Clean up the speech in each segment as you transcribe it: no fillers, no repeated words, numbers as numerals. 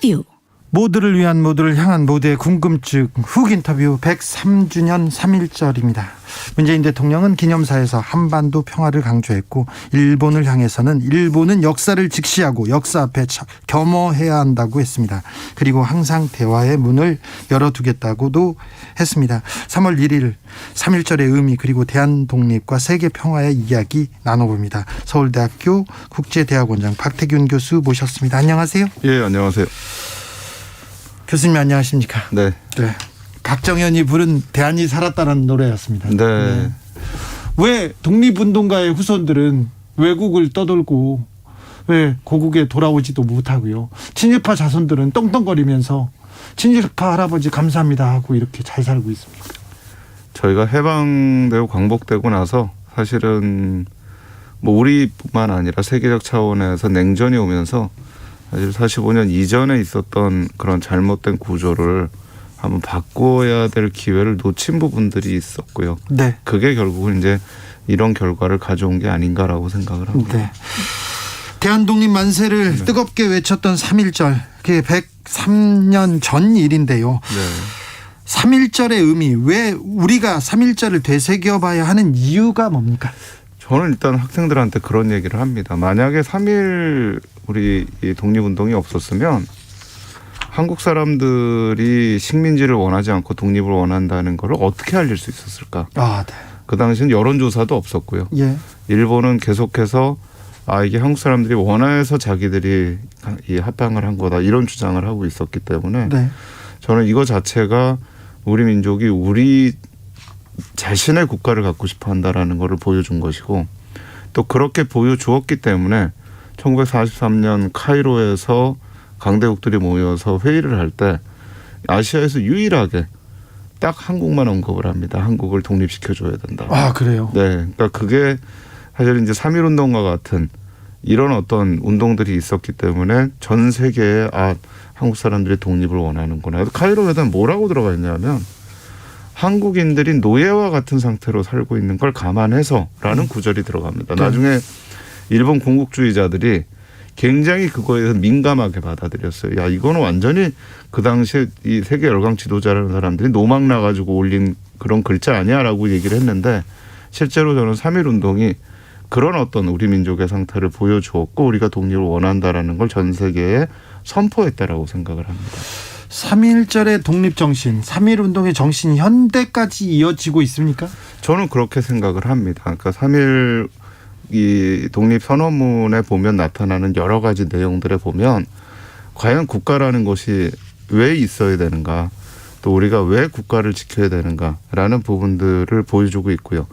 인터뷰. 모두를 위한 모두를 향한 모두의 궁금증 훅 인터뷰 103주년 3.1절입니다. 문재인 대통령은 기념사에서 한반도 평화를 강조했고 일본을 향해서는 일본은 역사를 직시하고 역사 앞에 겸허해야 한다고 했습니다. 그리고 항상 대화의 문을 열어두겠다고도 했습니다. 3월 1일 3.1절의 의미 그리고 대한독립과 세계평화의 이야기 나눠봅니다. 서울대학교 국제대학원장 박태균 교수 모셨습니다. 안녕하세요. 예, 안녕하세요. 교수님 안녕하십니까? 네. 네. 박정현이 부른 대한이 살았다는 노래였습니다. 네. 네. 왜 독립운동가의 후손들은 외국을 떠돌고 왜 고국에 돌아오지도 못하고요. 친일파 자손들은 떵떵거리면서 친일파 할아버지 감사합니다 하고 이렇게 잘 살고 있습니까? 저희가 해방되고 광복되고 나서 사실은 뭐 우리뿐만 아니라 세계적 차원에서 냉전이 오면서 사실 45년 이전에 있었던 그런 잘못된 구조를 한번 바꿔야 될 기회를 놓친 부분들이 있었고요. 네. 그게 결국은 이제 이런 결과를 가져온 게 아닌가라고 생각을 합니다. 네. 대한독립 만세를 네. 뜨겁게 외쳤던 3.1절, 그게 103년 전 일인데요. 네. 3.1절의 의미, 왜 우리가 3.1절을 되새겨봐야 하는 이유가 뭡니까? 저는 일단 학생들한테 그런 얘기를 합니다. 만약에 3.1 우리 이 독립운동이 없었으면 한국 사람들이 식민지를 원하지 않고 독립을 원한다는 걸 어떻게 알릴 수 있었을까? 아, 네. 그 당시엔 여론조사도 없었고요. 예. 일본은 계속해서 이게 한국 사람들이 원해서 자기들이 이 합방을 한 거다 이런 주장을 하고 있었기 때문에 네. 저는 이거 자체가 우리 민족이 우리 자신의 국가를 갖고 싶어 한다라는 것을 보여준 것이고 또 그렇게 보여주었기 때문에 1943년 카이로에서 강대국들이 모여서 회의를 할 때 아시아에서 유일하게 딱 한국만 언급을 합니다. 한국을 독립시켜줘야 된다. 아, 그래요? 네. 그러니까 그게 사실 이제 3.1운동과 같은 이런 어떤 운동들이 있었기 때문에 전 세계에 한국 사람들이 독립을 원하는구나. 카이로 회담 뭐라고 들어가 있냐면 한국인들이 노예와 같은 상태로 살고 있는 걸 감안해서라는 구절이 들어갑니다. 나중에 일본 군국주의자들이 굉장히 그거에 대해서 민감하게 받아들였어요. 야, 이거는 완전히 그 당시에 이 세계 열강 지도자라는 사람들이 노막 나가지고 올린 그런 글자 아니야라고 얘기를 했는데 실제로 저는 3.1운동이 그런 어떤 우리 민족의 상태를 보여주었고 우리가 독립을 원한다라는 걸 전 세계에 선포했다라고 생각을 합니다. 3.1절의 독립정신, 3.1운동의 정신이 현대까지 이어지고 있습니까? 저는 그렇게 생각을 합니다. 그러니까 3.1 이 독립선언문에 보면 나타나는 여러 가지 내용들에 보면 과연 국가라는 것이 왜 있어야 되는가 또 우리가 왜 국가를 지켜야 되는가라는 부분들을 보여주고 있고요.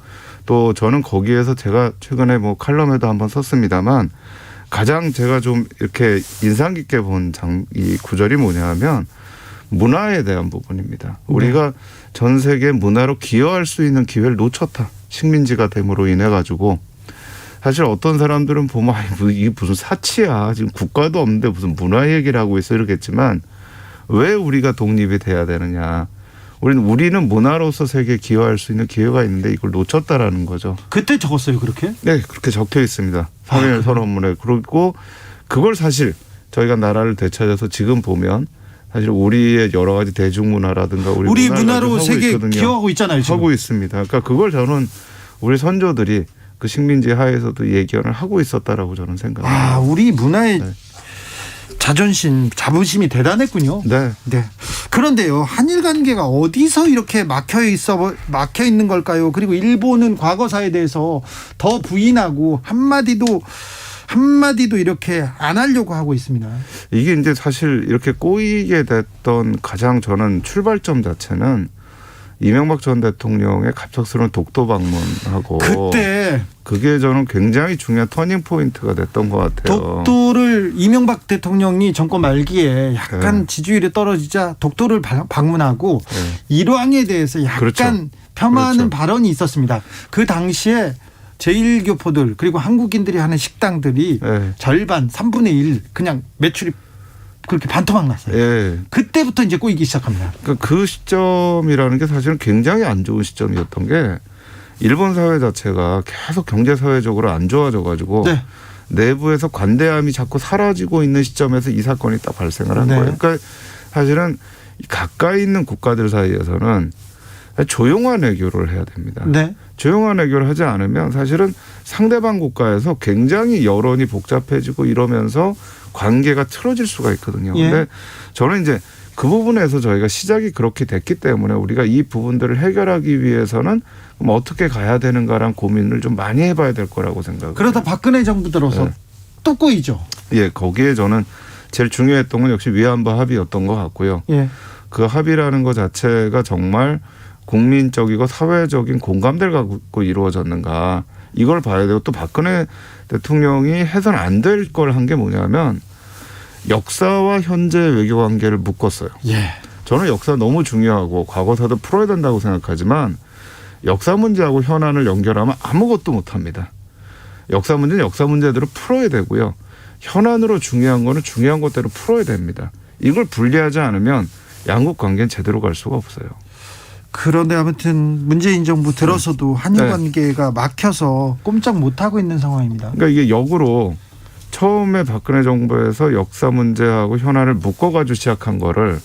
또 저는 거기에서 제가 최근에 뭐 칼럼에도 한번 썼습니다만 가장 제가 좀 이렇게 인상 깊게 본 이 구절이 뭐냐면 문화에 대한 부분입니다. 우리가 전 세계 문화로 기여할 수 있는 기회를 놓쳤다. 식민지가 됨으로 인해 가지고 사실 어떤 사람들은 보면 이게 무슨 사치야. 지금 국가도 없는데 무슨 문화 얘기를 하고 있어 이러겠지만 왜 우리가 독립이 돼야 되느냐. 우리는 문화로서 세계에 기여할 수 있는 기회가 있는데 이걸 놓쳤다라는 거죠. 그때 적었어요, 그렇게? 네, 그렇게 적혀 있습니다. 3.1 선언문에. 그리고 그걸 사실 저희가 나라를 되찾아서 지금 보면 사실 우리의 여러 가지 대중문화라든가 우리 문화로 세계에 기여하고 있잖아요, 지금. 하고 있습니다. 그러니까 그걸 저는 우리 선조들이 그 식민지 하에서도 예견을 하고 있었다라고 저는 생각합니다. 우리 문화의 자존심, 자부심이 대단했군요. 네. 네. 그런데요, 한일 관계가 어디서 이렇게 막혀 있는 걸까요? 그리고 일본은 과거사에 대해서 더 부인하고 한마디도 이렇게 안 하려고 하고 있습니다. 이게 이제 사실 이렇게 꼬이게 됐던 가장 저는 출발점 자체는 이명박 전 대통령의 갑작스러운 독도 방문하고 그게 저는 굉장히 중요한 터닝 포인트가 됐던 것 같아요. 독도를 이명박 대통령이 정권 말기에 약간 지지율이 떨어지자 독도를 방문하고 일왕에 대해서 약간 폄하하는 발언이 있었습니다. 그 당시에 제1교포들 그리고 한국인들이 하는 식당들이 절반 3분의 1 그냥 매출이 그렇게 반토막 났어요. 예. 그때부터 이제 꼬이기 시작합니다. 그러니까 그 시점이라는 게 사실은 굉장히 안 좋은 시점이었던 게 일본 사회 자체가 계속 경제 사회적으로 안 좋아져 가지고 내부에서 관대함이 자꾸 사라지고 있는 시점에서 이 사건이 딱 발생을 한 네. 거예요. 그러니까 사실은 가까이 있는 국가들 사이에서는 조용한 외교를 해야 됩니다. 네. 조용한 외교를 하지 않으면 사실은 상대방 국가에서 굉장히 여론이 복잡해지고 이러면서 관계가 틀어질 수가 있거든요. 예. 근데 저는 이제 그 부분에서 저희가 시작이 그렇게 됐기 때문에 우리가 이 부분들을 해결하기 위해서는 그럼 어떻게 가야 되는가란 고민을 좀 많이 해봐야 될 거라고 생각해요. 그러다 박근혜 정부 들어서 네. 또 꼬이죠. 예, 거기에 저는 제일 중요했던 건 역시 위안부 합의였던 것 같고요. 예. 그 합의라는 것 자체가 정말 국민적이고 사회적인 공감대를 갖고 이루어졌는가 이걸 봐야 되고 또 박근혜 대통령이 해서는 안 될 걸 한 게 뭐냐면 역사와 현재 외교 관계를 묶었어요. 예. 저는 역사 너무 중요하고 과거사도 풀어야 된다고 생각하지만 역사 문제하고 현안을 연결하면 아무것도 못합니다. 역사 문제는 역사 문제대로 풀어야 되고요. 현안으로 중요한 거는 중요한 것대로 풀어야 됩니다. 이걸 분리하지 않으면 양국 관계는 제대로 갈 수가 없어요. 그런데 아무튼 문재인 정부 들어서도 한일 네. 관계가 막혀서 꼼짝 못하고 있는 상황입니다. 그러니까 이게 역으로 처음에 박근혜 정부에서 역사 문제하고 현안을 묶어가지고 시작한 거를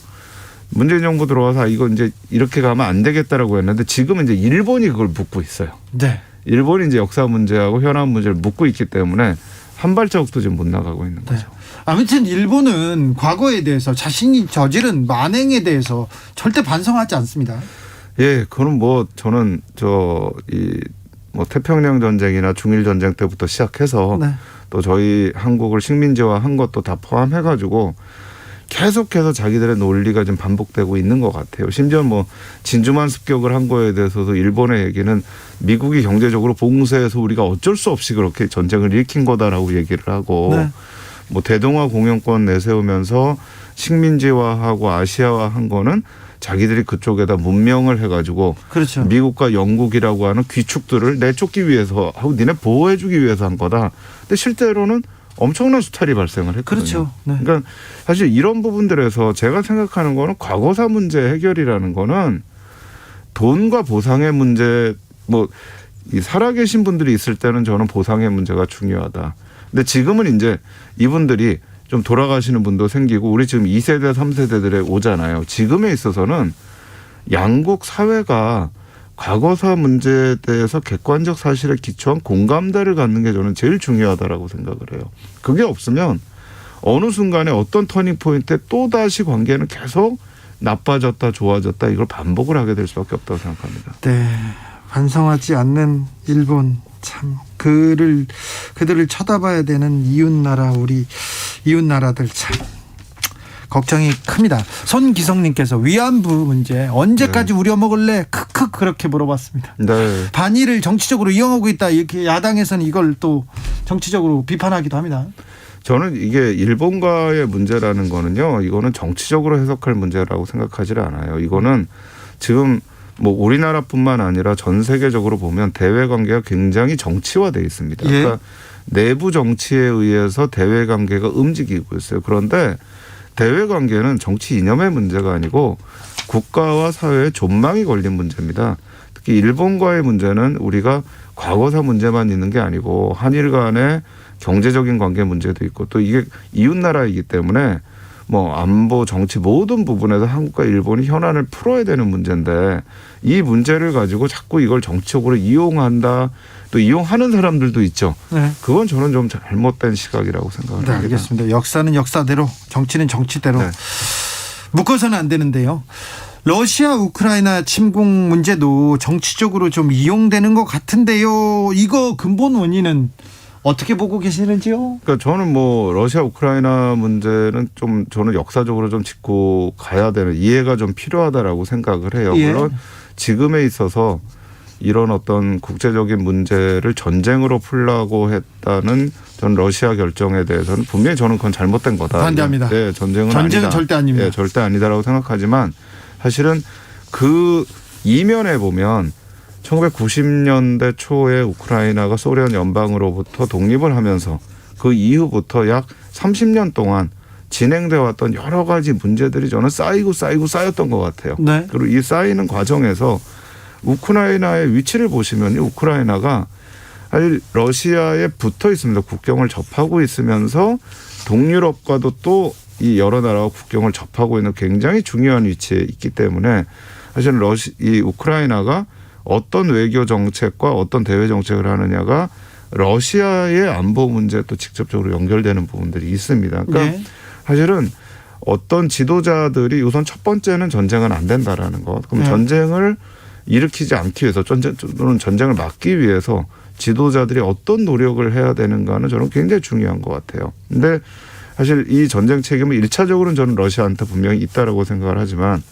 문재인 정부 들어와서 이거 이제 이렇게 가면 안 되겠다라고 했는데 지금은 이제 일본이 그걸 묶고 있어요. 네. 일본이 이제 역사 문제하고 현안 문제를 묶고 있기 때문에 한 발자국도 지금 못 나가고 있는 거죠. 네. 아무튼 일본은 과거에 대해서 자신이 저지른 만행에 대해서 절대 반성하지 않습니다. 예, 그건 뭐 저는 뭐 태평양 전쟁이나 중일 전쟁 때부터 시작해서 네. 또 저희 한국을 식민지화한 것도 다 포함해가지고 계속해서 자기들의 논리가 좀 반복되고 있는 것 같아요. 심지어 뭐 진주만 습격을 한 거에 대해서도 일본의 얘기는 미국이 경제적으로 봉쇄해서 우리가 어쩔 수 없이 그렇게 전쟁을 일으킨 거다라고 얘기를 하고 네. 뭐 대동아 공영권 내세우면서 식민지화하고 아시아화한 거는 자기들이 그쪽에다 문명을 해가지고 그렇죠. 미국과 영국이라고 하는 귀축들을 내쫓기 위해서 하고 니네 보호해주기 위해서 한 거다. 근데 실제로는 엄청난 수탈이 발생을 했거든요. 그렇죠. 네. 그러니까 사실 이런 부분들에서 제가 생각하는 거는 과거사 문제 해결이라는 거는 돈과 보상의 문제 뭐 이 살아계신 분들이 있을 때는 저는 보상의 문제가 중요하다. 근데 지금은 이제 이분들이 좀 돌아가시는 분도 생기고 우리 지금 2세대, 3세대들에 오잖아요. 지금에 있어서는 양국 사회가 과거사 문제에 대해서 객관적 사실에 기초한 공감대를 갖는 게 저는 제일 중요하다라고 생각을 해요. 그게 없으면 어느 순간에 어떤 터닝 포인트에 또다시 관계는 계속 나빠졌다 좋아졌다 이걸 반복을 하게 될 수밖에 없다고 생각합니다. 네. 반성하지 않는 일본 참 그들을 쳐다봐야 되는 이웃나라 우리 이웃나라들 참 걱정이 큽니다. 손기성님께서 위안부 문제 언제까지 우려먹을래? 크크 그렇게 물어봤습니다. 네. 반일을 정치적으로 이용하고 있다 이렇게 야당에서는 이걸 또 정치적으로 비판하기도 합니다. 저는 이게 일본과의 문제라는 거는요. 이거는 정치적으로 해석할 문제라고 생각하지 않아요. 이거는 지금 뭐 우리나라뿐만 아니라 전 세계적으로 보면 대외 관계가 굉장히 정치화돼 있습니다. 예. 그러니까 내부 정치에 의해서 대외 관계가 움직이고 있어요. 그런데 대외 관계는 정치 이념의 문제가 아니고 국가와 사회의 존망이 걸린 문제입니다. 특히 일본과의 문제는 우리가 과거사 문제만 있는 게 아니고 한일 간의 경제적인 관계 문제도 있고 또 이게 이웃나라이기 때문에 뭐 안보 정치 모든 부분에서 한국과 일본이 현안을 풀어야 되는 문제인데 이 문제를 가지고 자꾸 이걸 정치적으로 이용한다 또 이용하는 사람들도 있죠. 네. 그건 저는 좀 잘못된 시각이라고 생각합니다. 네, 알겠습니다. 역사는 역사대로 정치는 정치대로 네. 묶어서는 안 되는데요. 러시아 우크라이나 침공 문제도 정치적으로 좀 이용되는 것 같은데요. 이거 근본 원인은 어떻게 보고 계시는지요? 그러니까 저는 뭐 러시아 우크라이나 문제는 좀 저는 역사적으로 좀 짚고 가야 되는 이해가 좀 필요하다라고 생각을 해요. 예. 물론 지금에 있어서 이런 어떤 국제적인 문제를 전쟁으로 풀라고 했다는 전 러시아 결정에 대해서는 분명히 저는 그건 잘못된 거다. 반대합니다. 네, 전쟁은 아니다. 절대 아닙니다. 네, 절대 아니다라고 생각하지만 사실은 그 이면에 보면 1990년대 초에 우크라이나가 소련 연방으로부터 독립을 하면서 그 이후부터 약 30년 동안 진행되어 왔던 여러 가지 문제들이 저는 쌓였던 것 같아요. 네. 그리고 이 쌓이는 과정에서 우크라이나의 위치를 보시면 우크라이나가 사실 러시아에 붙어 있습니다. 국경을 접하고 있으면서 동유럽과도 또 이 여러 나라와 국경을 접하고 있는 굉장히 중요한 위치에 있기 때문에 사실은 이 우크라이나가 어떤 외교 정책과 어떤 대외 정책을 하느냐가 러시아의 안보 문제에 또 직접적으로 연결되는 부분들이 있습니다. 그러니까 네. 사실은 어떤 지도자들이 우선 첫 번째는 전쟁은 안 된다라는 것. 그럼 네. 전쟁을 일으키지 않기 위해서 또는 전쟁을 막기 위해서 지도자들이 어떤 노력을 해야 되는가는 저는 굉장히 중요한 것 같아요. 근데 사실 이 전쟁 책임은 1차적으로는 저는 러시아한테 분명히 있다라고 생각을 하지만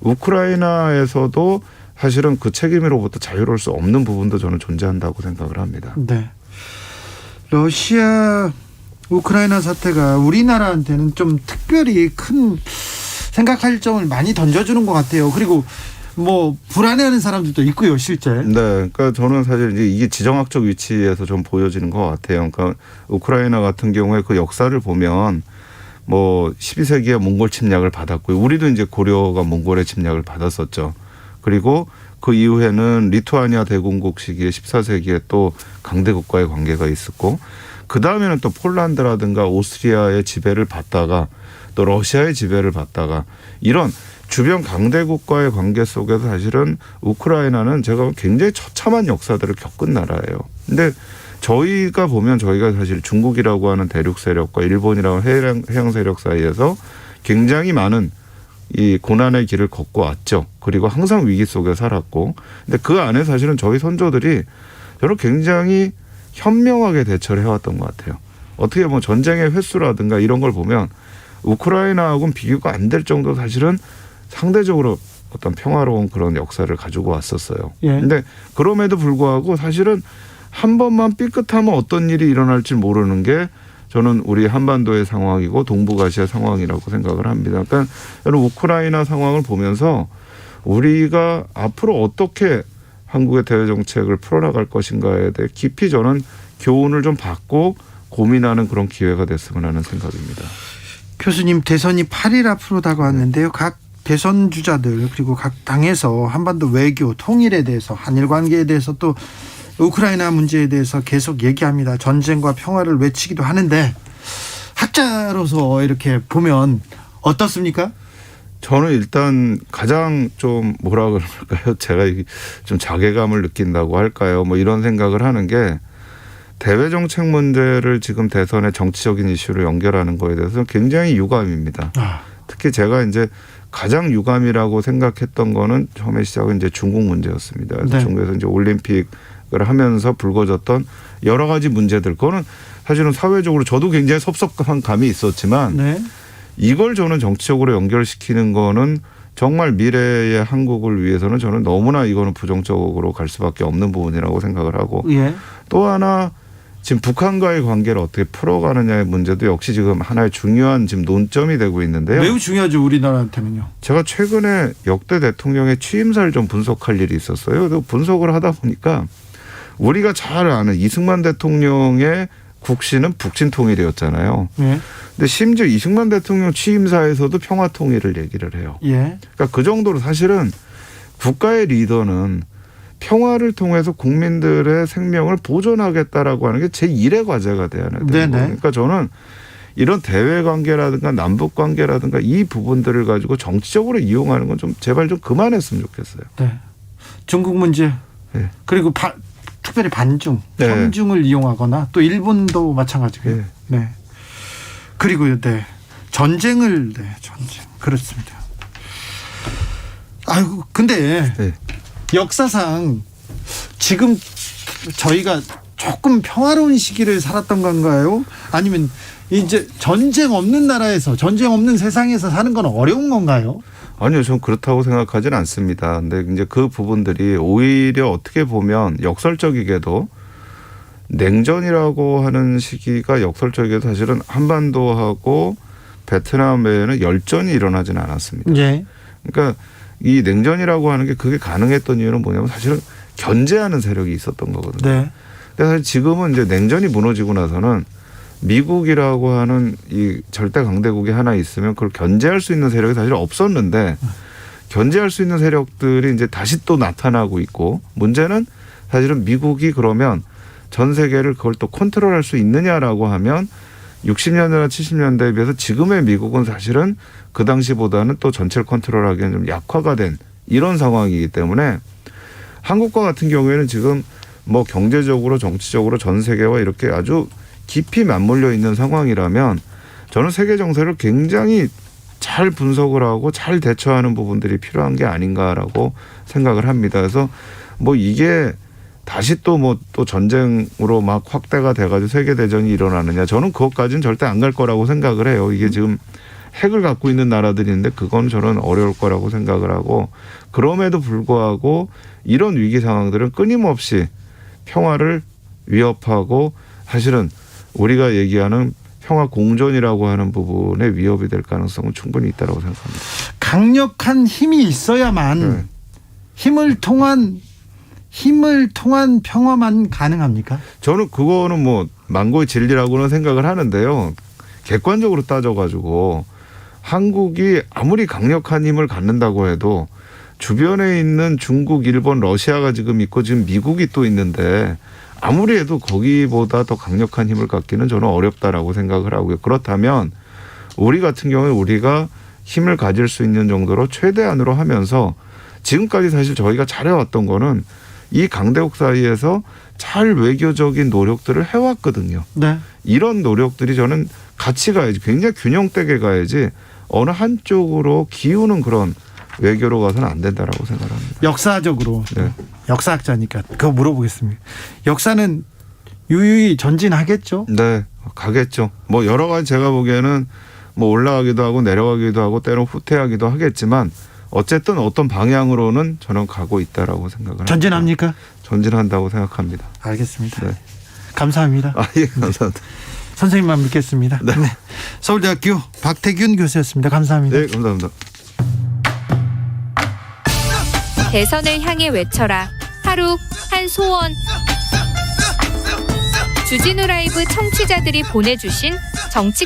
우크라이나에서도 사실은 그 책임으로부터 자유로울 수 없는 부분도 저는 존재한다고 생각을 합니다. 네. 러시아 우크라이나 사태가 우리나라한테는 좀 특별히 큰 생각할 점을 많이 던져주는 것 같아요. 그리고 뭐 불안해하는 사람들도 있고요, 실제. 네, 그러니까 저는 사실 이제 이게 지정학적 위치에서 좀 보여지는 것 같아요. 그러니까 우크라이나 같은 경우에 그 역사를 보면 뭐 12세기에 몽골 침략을 받았고요. 우리도 이제 고려가 몽골의 침략을 받았었죠. 그리고 그 이후에는 리투아니아 대공국 시기에 14세기에 또 강대국과의 관계가 있었고 그 다음에는 또 폴란드라든가 오스트리아의 지배를 받다가 또 러시아의 지배를 받다가 이런 주변 강대국과의 관계 속에서 사실은 우크라이나는 제가 굉장히 처참한 역사들을 겪은 나라예요. 근데 저희가 보면 저희가 사실 중국이라고 하는 대륙 세력과 일본이라고 하는 해양 세력 사이에서 굉장히 많은 이 고난의 길을 걷고 왔죠. 그리고 항상 위기 속에 살았고. 근데 그 안에 사실은 저희 선조들이 저는 굉장히 현명하게 대처를 해왔던 것 같아요. 어떻게 보면 전쟁의 횟수라든가 이런 걸 보면 우크라이나하고는 비교가 안 될 정도 사실은 상대적으로 어떤 평화로운 그런 역사를 가지고 왔었어요. 예. 근데 그럼에도 불구하고 사실은 한 번만 삐끗하면 어떤 일이 일어날지 모르는 게 저는 우리 한반도의 상황이고 동북아시아 상황이라고 생각을 합니다. 그러니까 저는 우크라이나 상황을 보면서 우리가 앞으로 어떻게 한국의 대외 정책을 풀어나갈 것인가에 대해 깊이 저는 교훈을 좀 받고 고민하는 그런 기회가 됐으면 하는 생각입니다. 교수님, 대선이 8일 앞으로 다가왔는데요. 각 대선 주자들 그리고 각 당에서 한반도 외교 통일에 대해서 한일 관계에 대해서 또 우크라이나 문제에 대해서 계속 얘기합니다. 전쟁과 평화를 외치기도 하는데 학자로서 이렇게 보면 어떻습니까? 저는 일단 가장 좀 뭐라 그럴까요? 제가 좀 자괴감을 느낀다고 할까요? 뭐 이런 생각을 하는 게 대외 정책 문제를 지금 대선의 정치적인 이슈로 연결하는 거에 대해서 굉장히 유감입니다. 특히 제가 이제 가장 유감이라고 생각했던 거는 처음에 시작은 이제 중국 문제였습니다. 그래서 네. 중국에서 이제 올림픽을 하면서 불거졌던 여러 가지 문제들, 그거는 사실은 사회적으로 저도 굉장히 섭섭한 감이 있었지만 네. 이걸 저는 정치적으로 연결시키는 거는 정말 미래의 한국을 위해서는 저는 너무나 이거는 부정적으로 갈 수밖에 없는 부분이라고 생각을 하고 예. 또 하나 지금 북한과의 관계를 어떻게 풀어가느냐의 문제도 역시 지금 하나의 중요한 지금 논점이 되고 있는데요. 매우 중요하죠, 우리나라한테는요. 제가 최근에 역대 대통령의 취임사를 좀 분석할 일이 있었어요. 그래서 분석을 하다 보니까 우리가 잘 아는 이승만 대통령의 국시는 북진 통일이었잖아요. 예. 근데 심지어 이승만 대통령 취임사에서도 평화 통일을 얘기를 해요. 예. 그러니까 그 정도로 사실은 국가의 리더는 평화를 통해서 국민들의 생명을 보존하겠다라고 하는 게 제1의 과제가 돼야 되는 거예요. 그러니까 저는 이런 대외 관계라든가 남북 관계라든가 이 부분들을 가지고 정치적으로 이용하는 건 좀 제발 좀 그만했으면 좋겠어요. 네. 중국 문제 네. 그리고 특별히 반중, 네. 평중을 이용하거나 또 일본도 마찬가지고요. 네. 네. 그리고요, 전쟁 그렇습니다. 아이고, 근데 네. 역사상 지금 저희가 조금 평화로운 시기를 살았던 건가요? 아니면 이제 전쟁 없는 나라에서, 전쟁 없는 세상에서 사는 건 어려운 건가요? 아니요, 저는 그렇다고 생각하지는 않습니다. 근데 이제 그 부분들이 오히려 어떻게 보면 역설적이게도 냉전이라고 하는 시기가 역설적이게도 사실은 한반도하고 베트남에는 열전이 일어나지는 않았습니다. 예. 그러니까 이 냉전이라고 하는 게 그게 가능했던 이유는 뭐냐면 사실은 견제하는 세력이 있었던 거거든요. 네. 근데 사실 지금은 이제 냉전이 무너지고 나서는 미국이라고 하는 이 절대 강대국이 하나 있으면 그걸 견제할 수 있는 세력이 사실 없었는데 견제할 수 있는 세력들이 이제 다시 또 나타나고 있고 문제는 사실은 미국이 그러면 전 세계를 그걸 또 컨트롤할 수 있느냐라고 하면 60년대나 70년대에 비해서 지금의 미국은 사실은 그 당시보다는 또 전체를 컨트롤하기에는 좀 약화가 된 이런 상황이기 때문에 한국과 같은 경우에는 지금 뭐 경제적으로 정치적으로 전 세계와 이렇게 아주 깊이 맞물려 있는 상황이라면 저는 세계 정세를 굉장히 잘 분석을 하고 잘 대처하는 부분들이 필요한 게 아닌가라고 생각을 합니다. 그래서 뭐 이게 다시 또 뭐 또 전쟁으로 막 확대가 돼가지고 세계대전이 일어나느냐. 저는 그것까지는 절대 안 갈 거라고 생각을 해요. 이게 지금 핵을 갖고 있는 나라들이 있는데 그건 저는 어려울 거라고 생각을 하고 그럼에도 불구하고 이런 위기 상황들은 끊임없이 평화를 위협하고 사실은 우리가 얘기하는 평화 공존이라고 하는 부분에 위협이 될 가능성은 충분히 있다고 생각합니다. 강력한 힘이 있어야만 네. 힘을 통한 평화만 가능합니까? 저는 그거는 뭐 만고의 진리라고는 생각을 하는데요. 객관적으로 따져가지고 한국이 아무리 강력한 힘을 갖는다고 해도 주변에 있는 중국, 일본, 러시아가 지금 있고 지금 미국이 또 있는데 아무리 해도 거기보다 더 강력한 힘을 갖기는 저는 어렵다라고 생각을 하고요. 그렇다면 우리 같은 경우에 우리가 힘을 가질 수 있는 정도로 최대한으로 하면서 지금까지 사실 저희가 잘해왔던 거는 이 강대국 사이에서 잘 외교적인 노력들을 해왔거든요. 네. 이런 노력들이 저는 같이 가야지 굉장히 균형되게 가야지 어느 한쪽으로 기우는 그런 외교로 가서는 안 된다라고 생각합니다. 역사적으로 네. 역사학자니까 그거 물어보겠습니다. 역사는 유유히 전진하겠죠? 네, 가겠죠. 뭐 여러 가지 제가 보기에는 뭐 올라가기도 하고 내려가기도 하고 때로 후퇴하기도 하겠지만 어쨌든 어떤 방향으로는 저는 가고 있다라고 생각을 합니다. 전진합니까? 전진한다고 생각합니다. 알겠습니다. 네. 감사합니다. 예, 감사합니다. 선생님만 믿겠습니다. 네. 서울대학교 박태균 교수였습니다. 감사합니다. 네, 감사합니다. 대선을 향해 외쳐라. 하루 한 소원. 주진우 라이브 청취자들이 보내주신 정치